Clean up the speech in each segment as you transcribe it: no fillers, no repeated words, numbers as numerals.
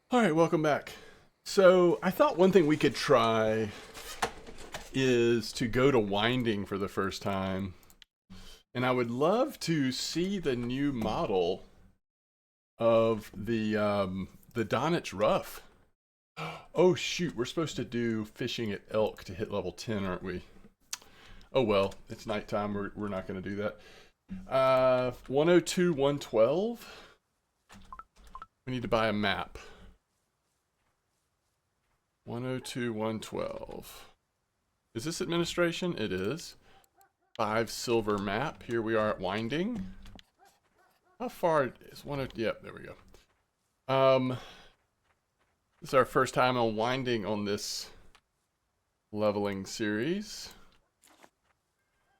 All right, welcome back. So I thought one thing we could try is to go to winding for the first time. And I would love to see the new model of the Donets Rough. Oh shoot, we're supposed to do fishing at Elk to hit level 10, aren't we? Oh well, it's nighttime. We're not going to do that. 102, 112. We need to buy a map. 102, 112. Is this administration? It is. 5 silver map. Here we are at winding. How far is one of... Yep, there we go. This is our first time on winding on this leveling series.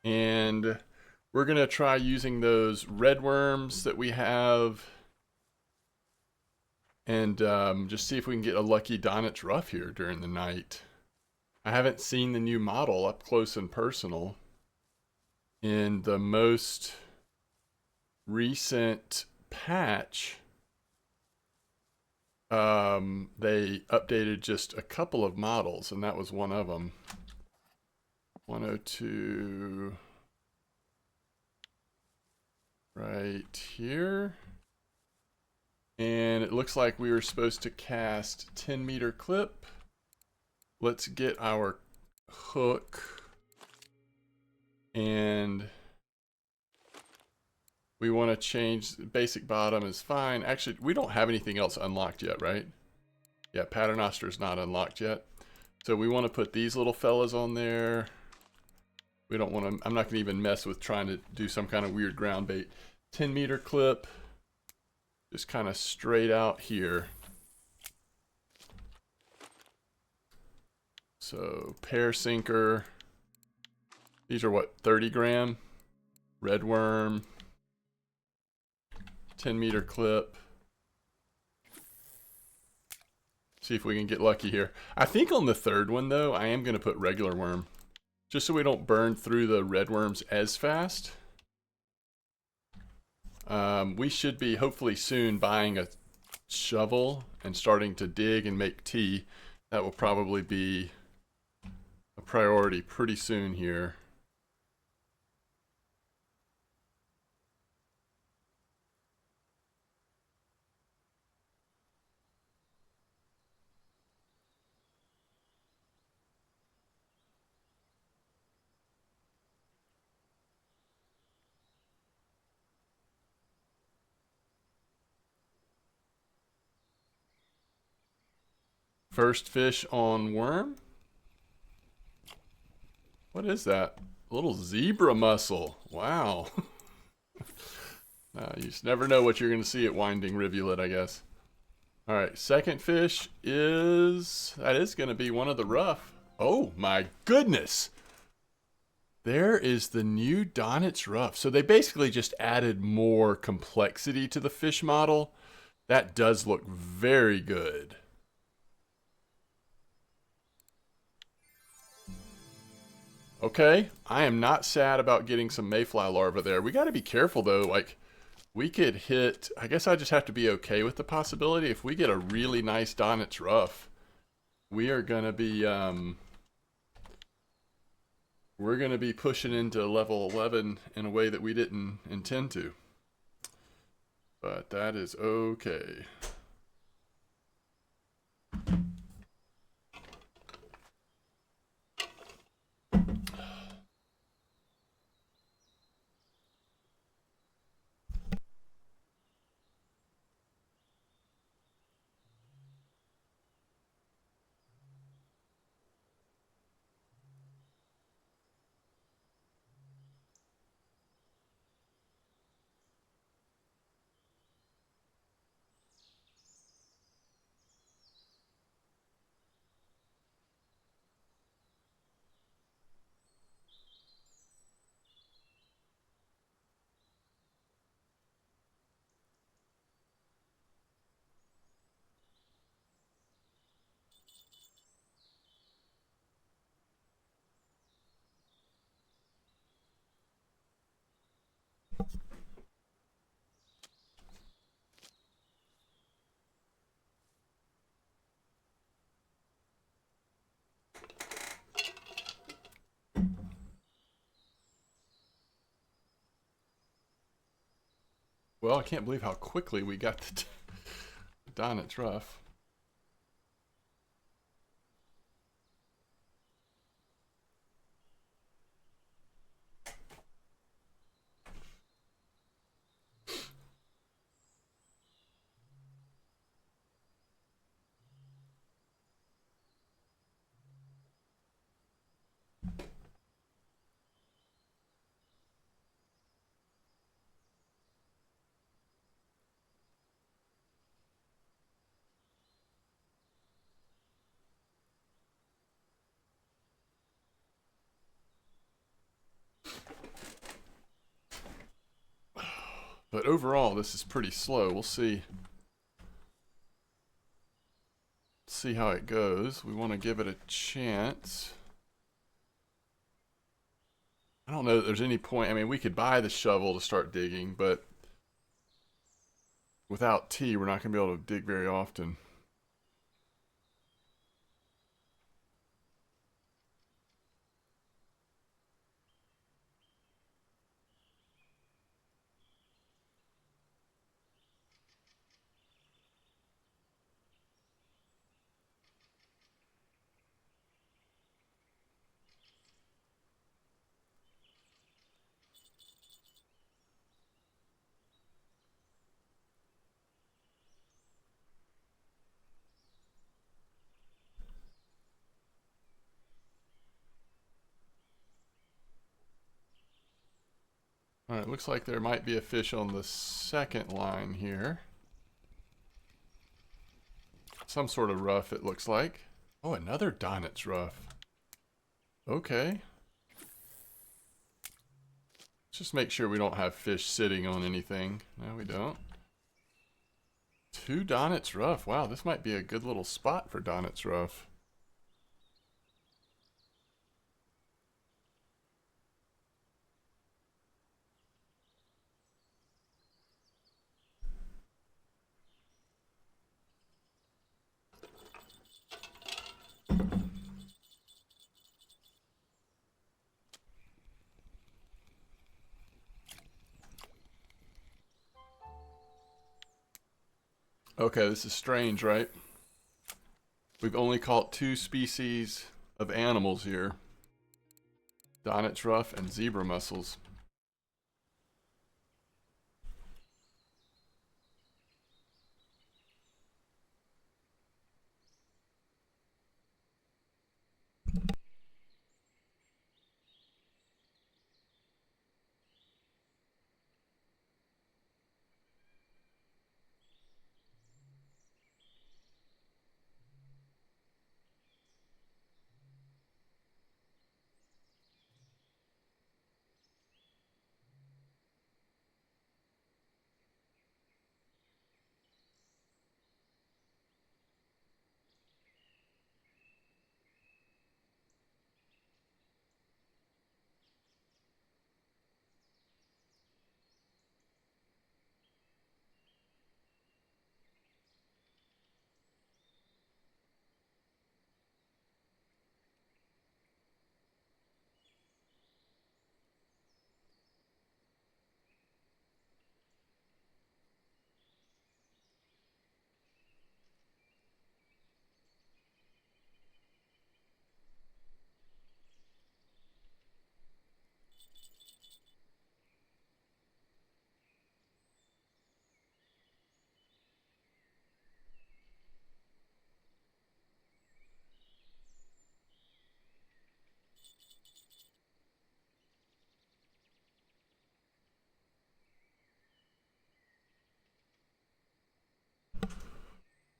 And we're going to try using those red worms that we have and just see if we can get a lucky Donets Rough here during the night. I haven't seen the new model up close and personal. In the most recent patch, they updated just a couple of models, and that was one of them. 102 right here. And it looks like we were supposed to cast 10-meter clip. Let's get our hook. And we want to change, basic bottom is fine. Actually, we don't have anything else unlocked yet, right? Yeah, Paternoster is not unlocked yet. So we want to put these little fellas on there. We don't want to, I'm not going to even mess with trying to do some kind of weird ground bait. 10-meter clip, just kind of straight out here. So pear sinker. These are what, 30 gram? Red worm. 10-meter clip. See if we can get lucky here. I think on the third one though, I am going to put regular worm. Just so we don't burn through the red worms as fast. We should be hopefully soon buying a shovel and starting to dig and make tea. That will probably be a priority pretty soon here. First fish on worm. What is that? A little zebra mussel. Wow. You just never know what you're going to see at Winding Rivulet, I guess. All right, second fish is... That is going to be one of the rough. Oh, my goodness. There is the new Donets Rough. So they basically just added more complexity to the fish model. That does look very good. Okay, I am not sad about getting some mayfly larvae there. We got to be careful though. Like, we could hit... I guess I just have to be okay with the possibility. If we get a really nice Donets Rough, we are going to be... we're going to be pushing into level 11 in a way that we didn't intend to. But that is okay. Well, I can't believe how quickly we got the Donets Rough. But overall, this is pretty slow. We'll see. See how it goes. We want to give it a chance. I don't know that there's any point. I mean, we could buy the shovel to start digging, but without tea, we're not going to be able to dig very often. All right, looks like there might be a fish on the second line here. Some sort of rough, it looks like. Oh, another Donets rough. Okay. Let's just make sure we don't have fish sitting on anything. No, we don't. 2 Donets rough. Wow, this might be a good little spot for Donets rough. Okay, this is strange, right? We've only caught 2 species of animals here. Donets rough and zebra mussels.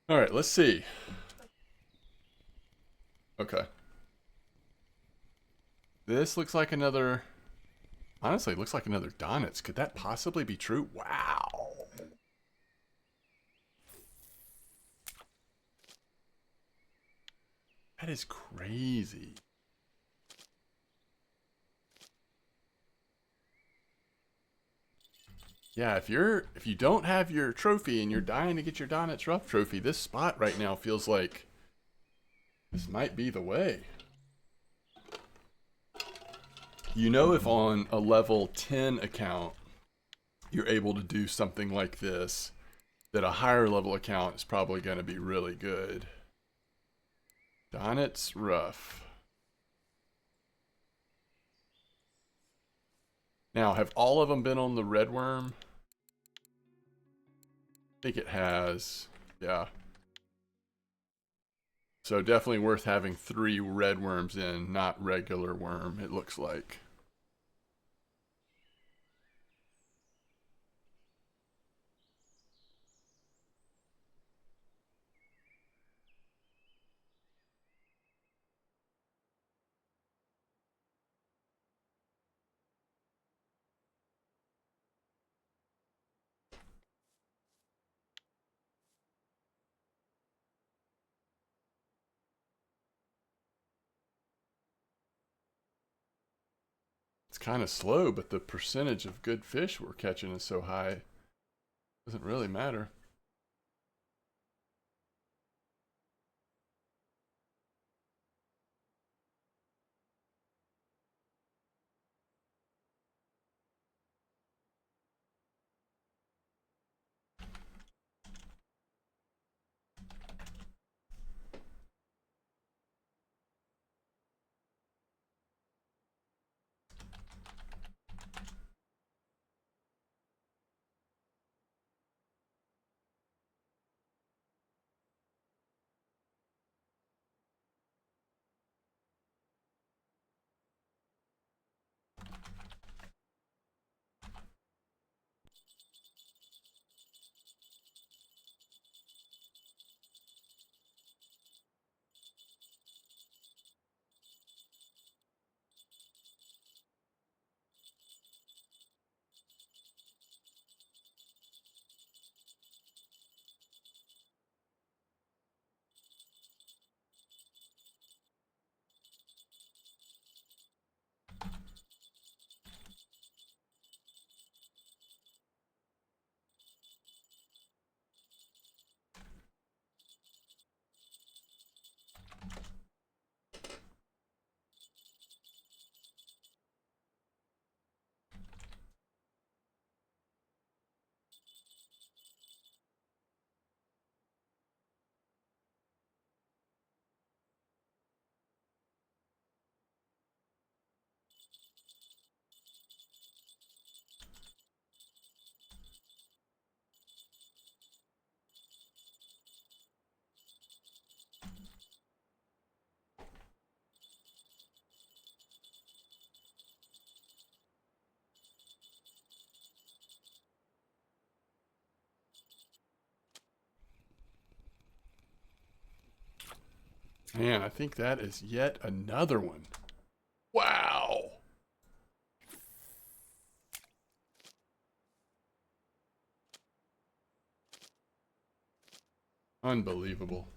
All right, let's see. Okay. This looks like another... Honestly, it looks like another Donets. Could that possibly be true? Wow. That is crazy. Yeah, if you don't have your trophy and you're dying to get your Donets Rough trophy, this spot right now feels like this might be the way. You know, if on a level 10 account you're able to do something like this, that a higher level account is probably going to be really good. Donets Ruffe. Now, have all of them been on the red worm? I think it has. Yeah. So definitely worth having 3 red worms in, not regular worm, it looks like. It's kind of slow, but the percentage of good fish we're catching is so high, it doesn't really matter. Man, I think that is yet another one. Wow. Unbelievable.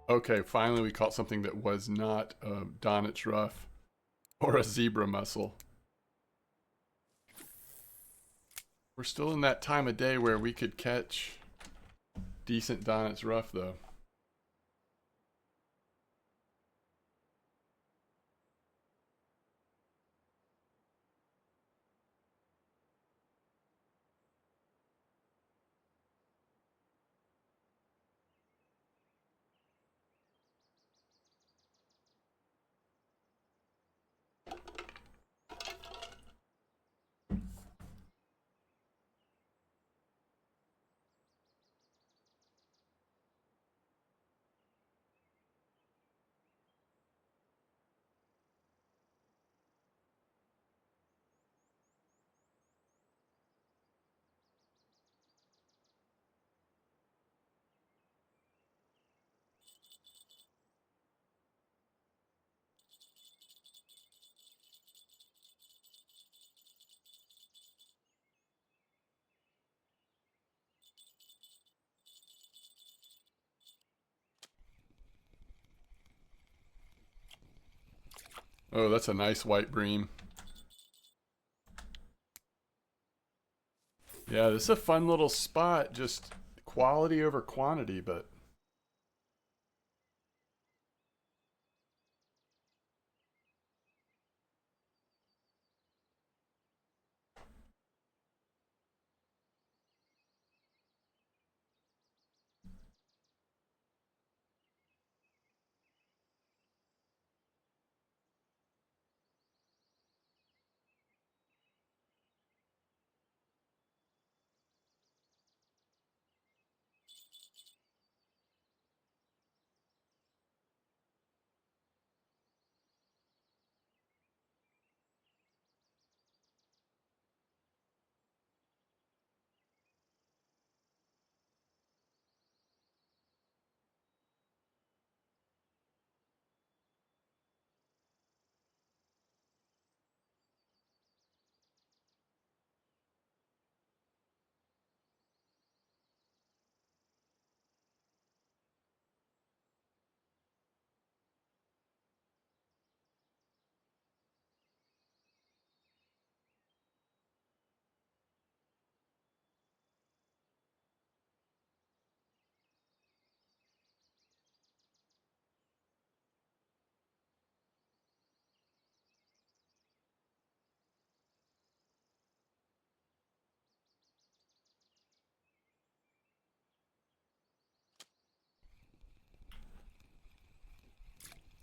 Okay, finally we caught something that was not a Donets Ruffe or a zebra mussel. We're still in that time of day where we could catch decent Donets Ruffe though. Oh, that's a nice white bream. Yeah, this is a fun little spot. Just quality over quantity, but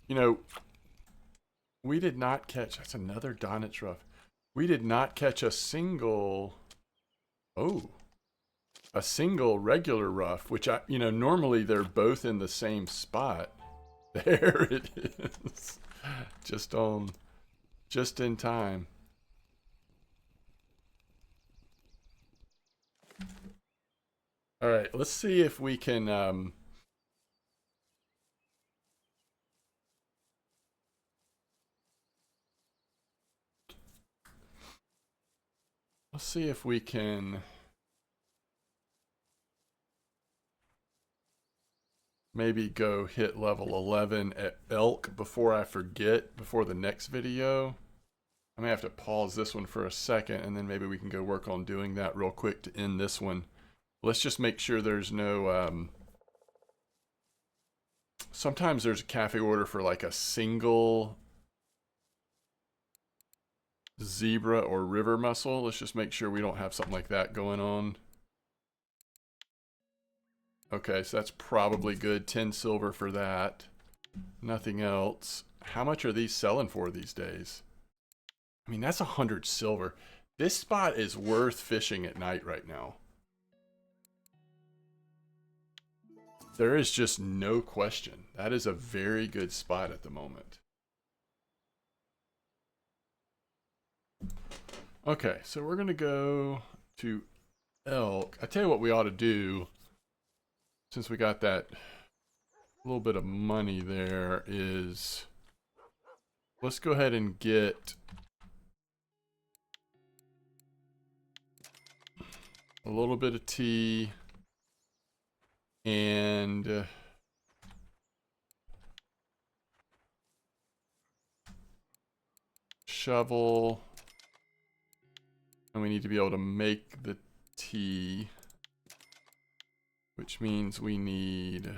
you know, we did not catch. That's another Donets Ruffe. We did not catch a single. Oh, a single regular Ruffe, which normally they're both in the same spot. There it is. Just in time. All right, let's see if we can let's see if we can maybe go hit level 11 at Elk before I forget, before the next video. I may have to pause this one for a second, and then maybe we can go work on doing that real quick to end this one. Let's just make sure there's no sometimes there's a cafe order for like a single zebra or river mussel. Let's just make sure we don't have something like that going on. Okay, so that's probably good. 10 silver for that. Nothing else. How much are these selling for these days? I mean, that's 100 silver. This spot is worth fishing at night right now. There is just no question. That is a very good spot at the moment. Okay, so we're going to go to Elk. I tell you what we ought to do, since we got that little bit of money there, is let's go ahead and get a little bit of tea and shovel, and we need to be able to make the tea, which means we need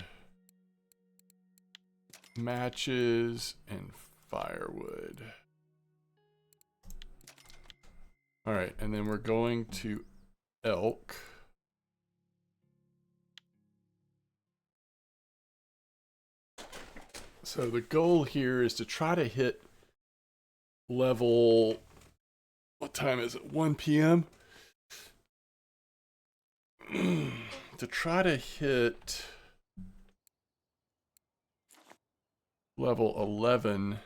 matches and firewood. All right, and then we're going to Elk. So the goal here is to try to hit level, what time is it? 1 p.m. To try to hit level 11.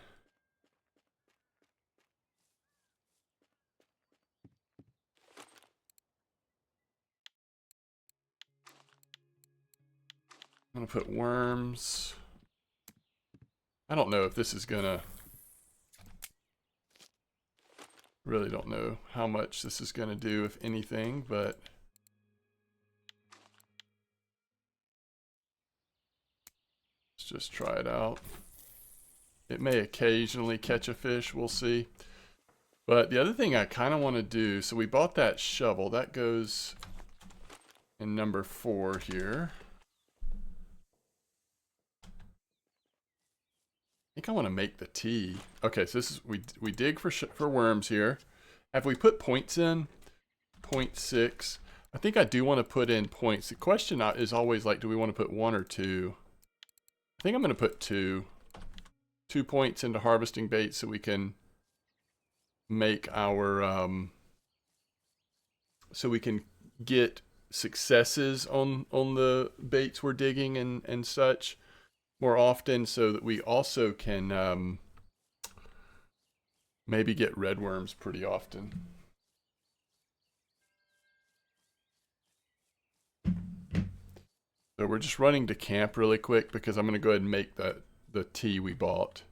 I'm gonna put worms. I don't know if this is gonna, really don't know how much this is gonna do, if anything, but let's just try it out. It may occasionally catch a fish, we'll see. But the other thing I kind of want to do, so we bought that shovel. That goes in number 4 here. I think I want to make the tea. Okay, so this is, we dig for worms here. Have we put points in? 0.6. I think I do want to put in points. The question is always like, do we want to put 1 or 2? I think I'm going to put 2. 2 points into harvesting bait so we can make our, so we can get successes on the baits we're digging and such more often, so that we also can maybe get red worms pretty often. So we're just running to camp really quick because I'm going to go ahead and make the tea we bought.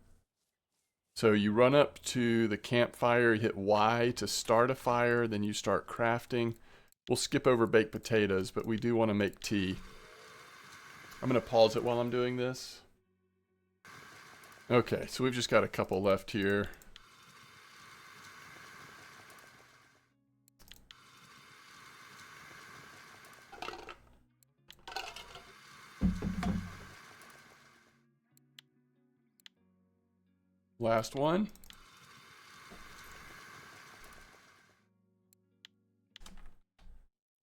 So you run up to the campfire, you hit Y to start a fire, then you start crafting. We'll skip over baked potatoes, but we do want to make tea. I'm going to pause it while I'm doing this. Okay, so we've just got a couple left here. Last one.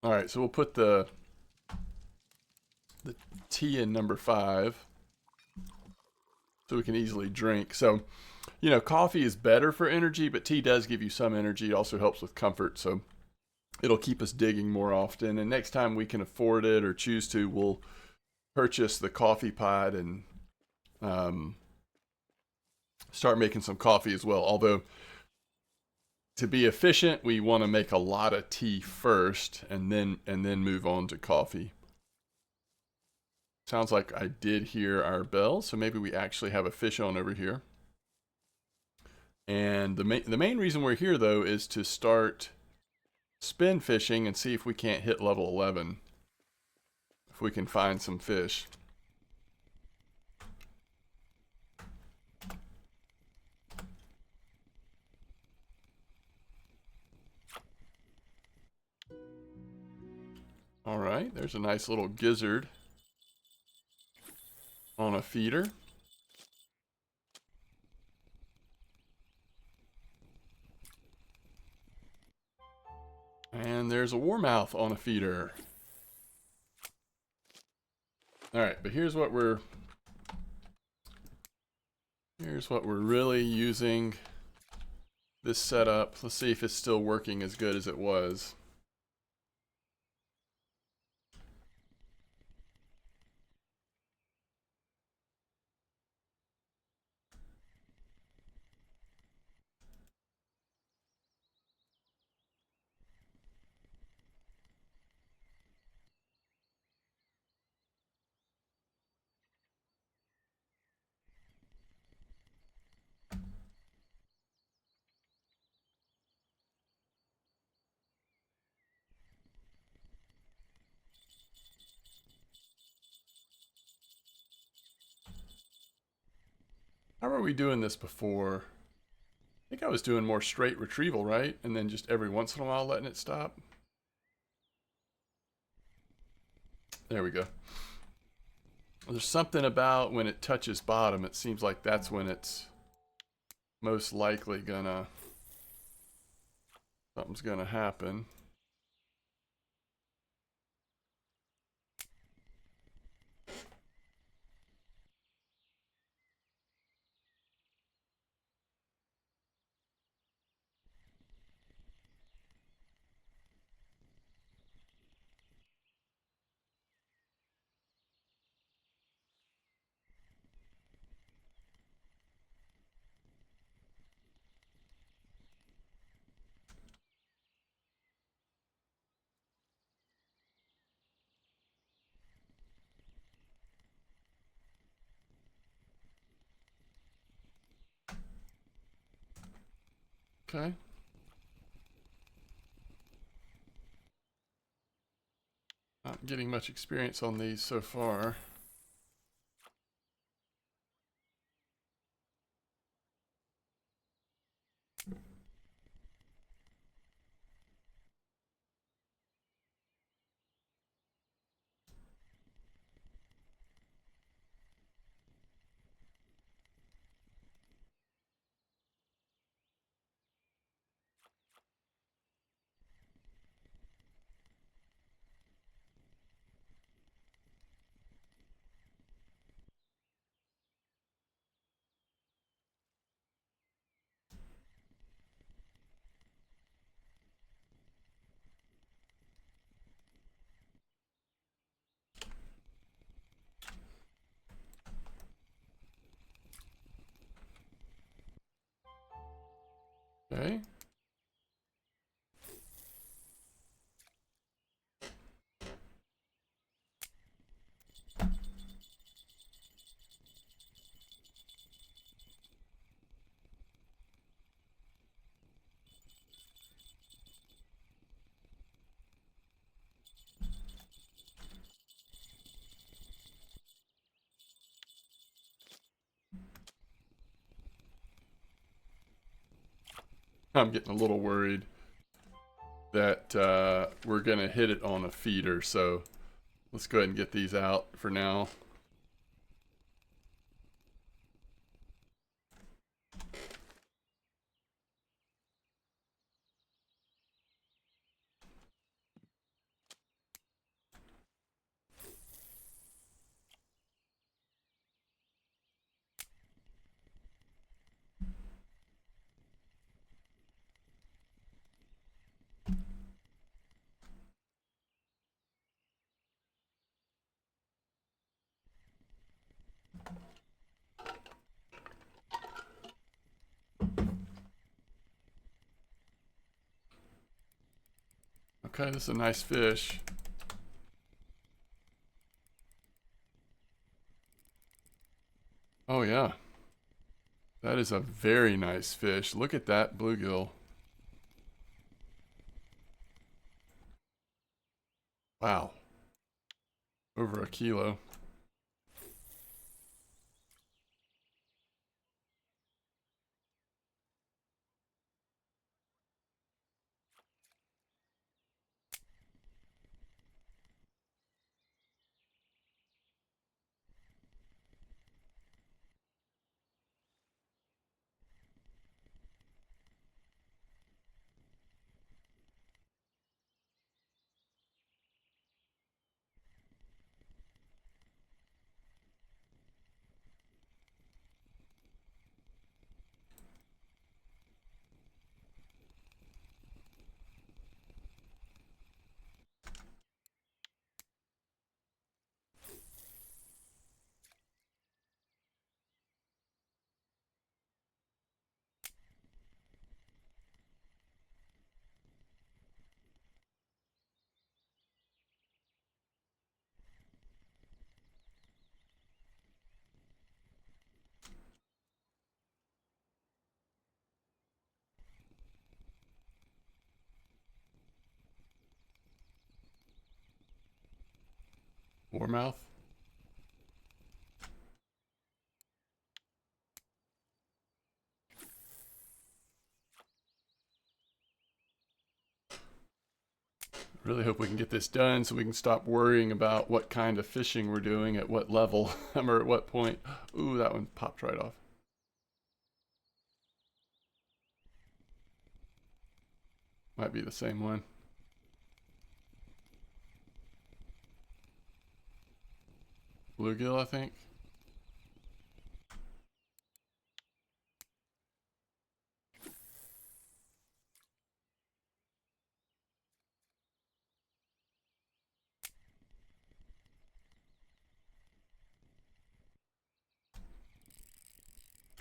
All right, so we'll put the tea in number 5 so we can easily drink. So, you know, coffee is better for energy, but tea does give you some energy. It also helps with comfort, so it'll keep us digging more often. And next time we can afford it or choose to, we'll purchase the coffee pot and start making some coffee as well. Although, to be efficient, we want to make a lot of tea first and then move on to coffee. Sounds like I did hear our bell, so maybe we actually have a fish on over here. And the main reason we're here, though, is to start spin fishing and see if we can't hit level 11. If we can find some fish. All right, there's a nice little gizzard on a feeder. And there's a warmouth on a feeder. All right, but here's what we're really using this setup. Let's see if it's still working as good as it was. How were we doing this before? I think I was doing more straight retrieval, right? And then just every once in a while letting it stop. There we go. There's something about when it touches bottom, it seems like that's when it's most likely something's gonna happen. Okay. Not getting much experience on these so far. Okay. I'm getting a little worried that we're going to hit it on a feeder, so let's go ahead and get these out for now. Okay, this is a nice fish. Oh yeah, that is a very nice fish. Look at that bluegill. Wow, over a kilo. Warmouth. Really hope we can get this done so we can stop worrying about what kind of fishing we're doing at what level or at what point. Ooh, that one popped right off. Might be the same one. Bluegill, I think.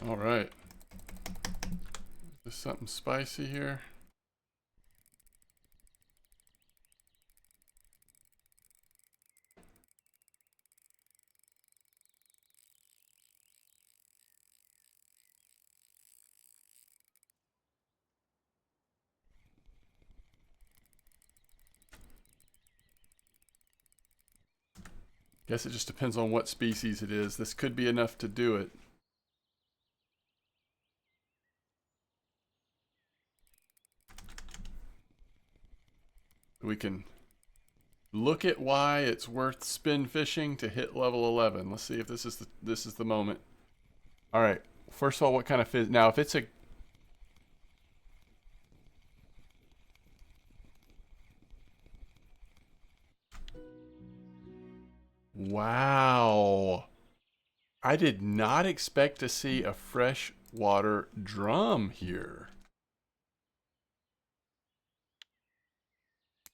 All right. Is this something spicy here? Guess it just depends on what species it is. This could be enough to do it. We can look at why it's worth spin fishing to hit level 11. Let's see if this is the moment. All right. First of all, what kind of fish? Now, if it's a wow. I did not expect to see a freshwater drum here.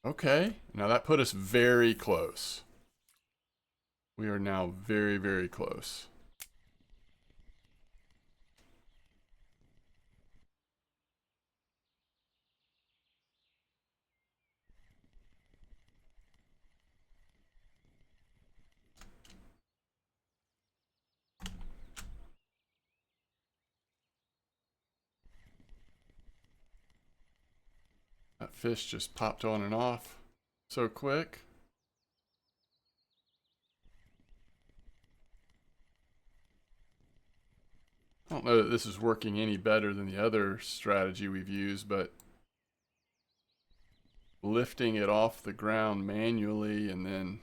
Okay, now that put us very close. We are now very, very close. That fish just popped on and off so quick. I don't know that this is working any better than the other strategy we've used, but lifting it off the ground manually and then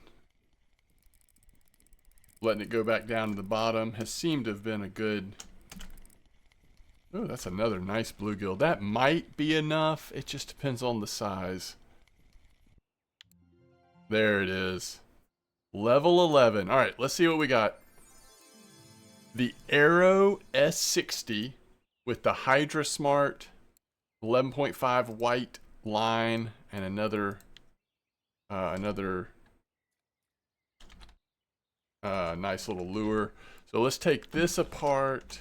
letting it go back down to the bottom has seemed to have been a good... Oh, that's another nice bluegill. That might be enough. It just depends on the size. There it is. Level 11. All right, let's see what we got. The Arrow S60 with the Hydra Smart 11.5 white line and another nice little lure. So let's take this apart.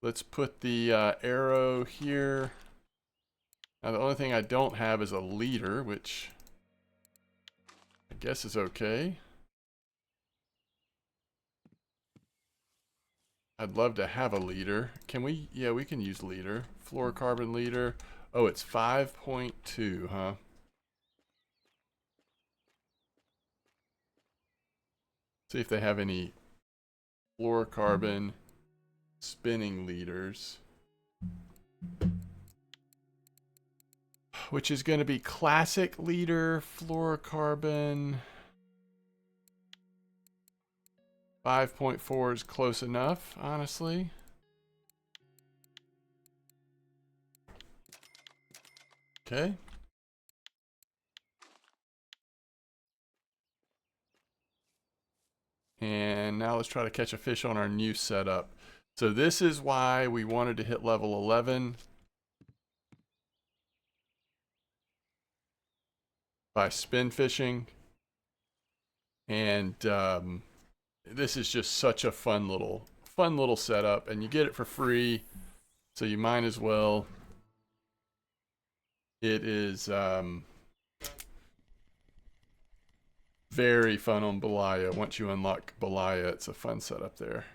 Let's put the arrow here. Now the only thing I don't have is a leader, which I guess is okay. I'd love to have a leader. Can we? Yeah, we can use leader. Fluorocarbon leader. Oh, it's 5.2, huh? See if they have any fluorocarbon spinning leaders. Which is going to be classic leader, fluorocarbon. 5.4 is close enough, honestly. Okay. And now let's try to catch a fish on our new setup. So this is why we wanted to hit level 11. By spin fishing. And this is just such a fun little setup, and you get it for free, so you might as well. It is very fun on Belaya. Once you unlock Belaya, it's a fun setup there.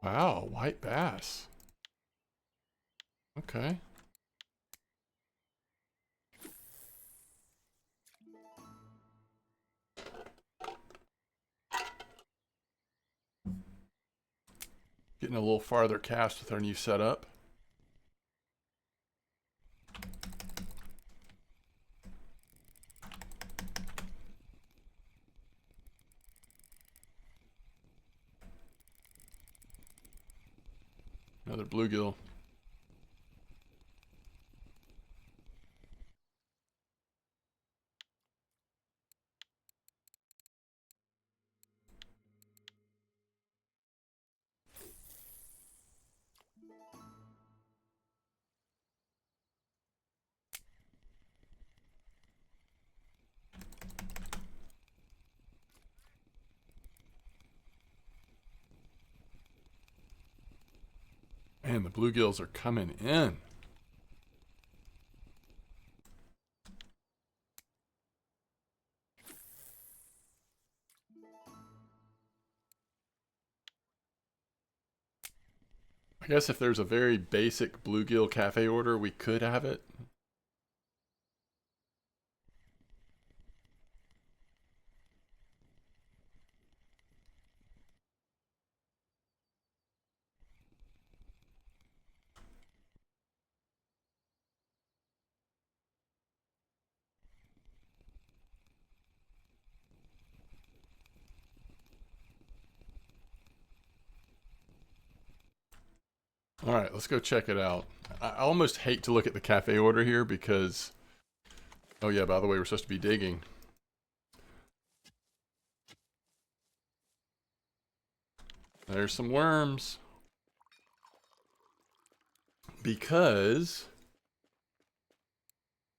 Wow, white bass. Okay. Getting a little farther cast with our new setup. Another bluegill. Man, the bluegills are coming in. I guess if there's a very basic bluegill cafe order, we could have it. All right, let's go check it out. I almost hate to look at the cafe order here because... Oh yeah, by the way, we're supposed to be digging. There's some worms. Because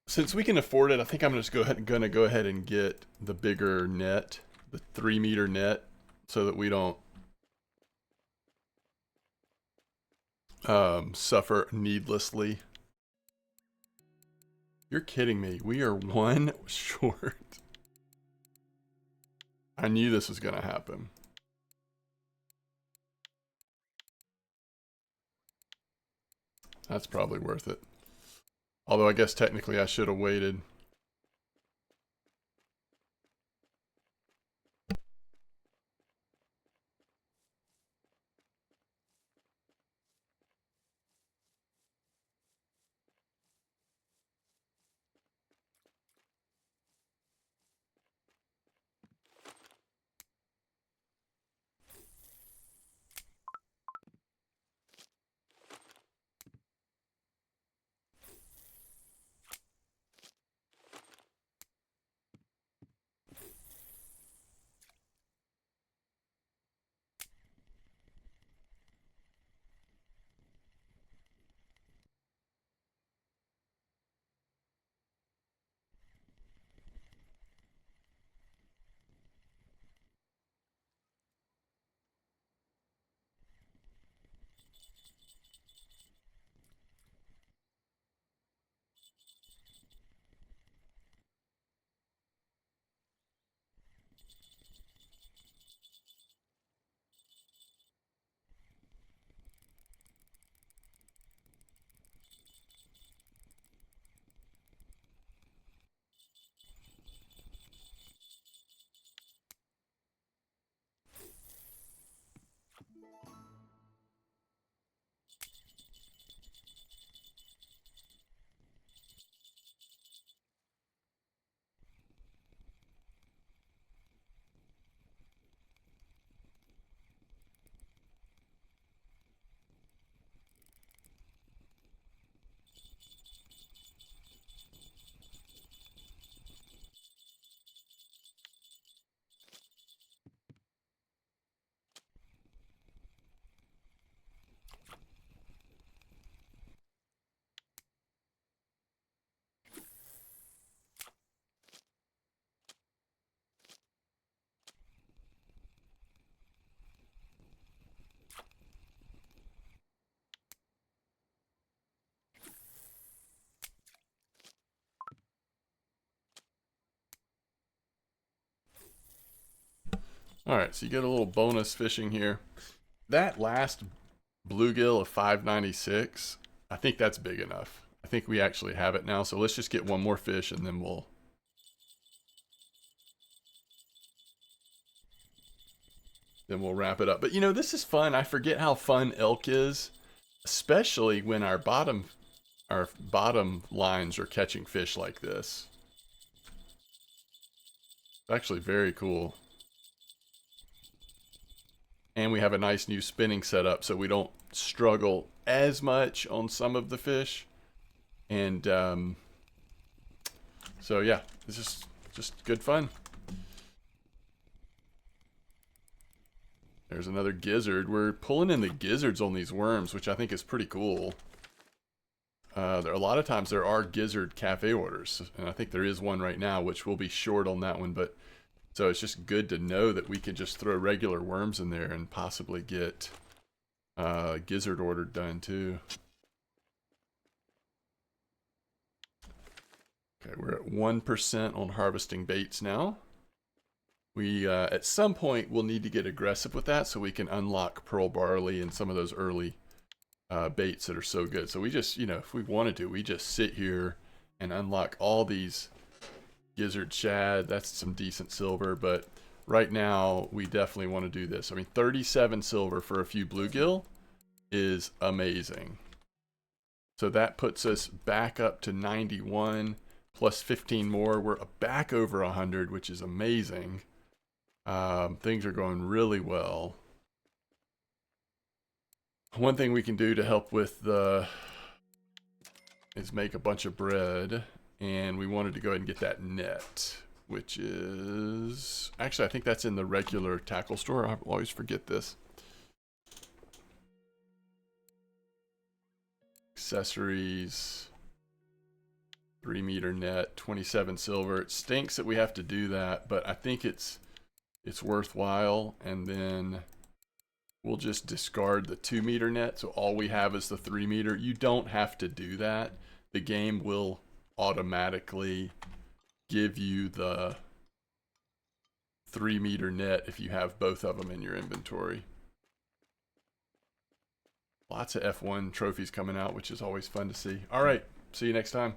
since we can afford it, I think I'm just gonna go ahead and get the bigger net, the 3-meter net, so that we don't suffer needlessly. You're kidding me. We are one short. I knew this was gonna happen. That's probably worth it. Although I guess technically I should have waited. Alright, so you get a little bonus fishing here. That last bluegill of 596, I think that's big enough. I think we actually have it now, so let's just get one more fish and then we'll wrap it up. But you know, this is fun. I forget how fun elk is, especially when our bottom lines are catching fish like this. It's actually very cool. And we have a nice new spinning setup so we don't struggle as much on some of the fish. And so yeah, it's just good fun. There's another gizzard. We're pulling in the gizzards on these worms, which I think is pretty cool. There are a lot of times there are gizzard cafe orders, and I think there is one right now, which we'll be short on that one. But so it's just good to know that we can just throw regular worms in there and possibly get gizzard order done too. Okay, we're at 1% on harvesting baits now. We, at some point, will need to get aggressive with that so we can unlock pearl barley and some of those early baits that are so good. So we just, you know, if we wanted to, we just sit here and unlock all these gizzard shad. That's some decent silver, but right now we definitely want to do this. I mean, 37 silver for a few bluegill is amazing. So that puts us back up to 91 plus 15 more. We're back over 100, which is amazing. Things are going really well. One thing we can do to help with is make a bunch of bread, and we wanted to go ahead and get that net, which is actually, I think that's in the regular tackle store. I always forget this. accessories, 3-meter net, 27 silver. It stinks that we have to do that, but I think it's worthwhile. And then we'll just discard the 2-meter net, so all we have is the 3-meter. You don't have to do that. The game will automatically give you the 3-meter net if you have both of them in your inventory. Lots of F1 trophies coming out, which is always fun to see. All right, see you next time.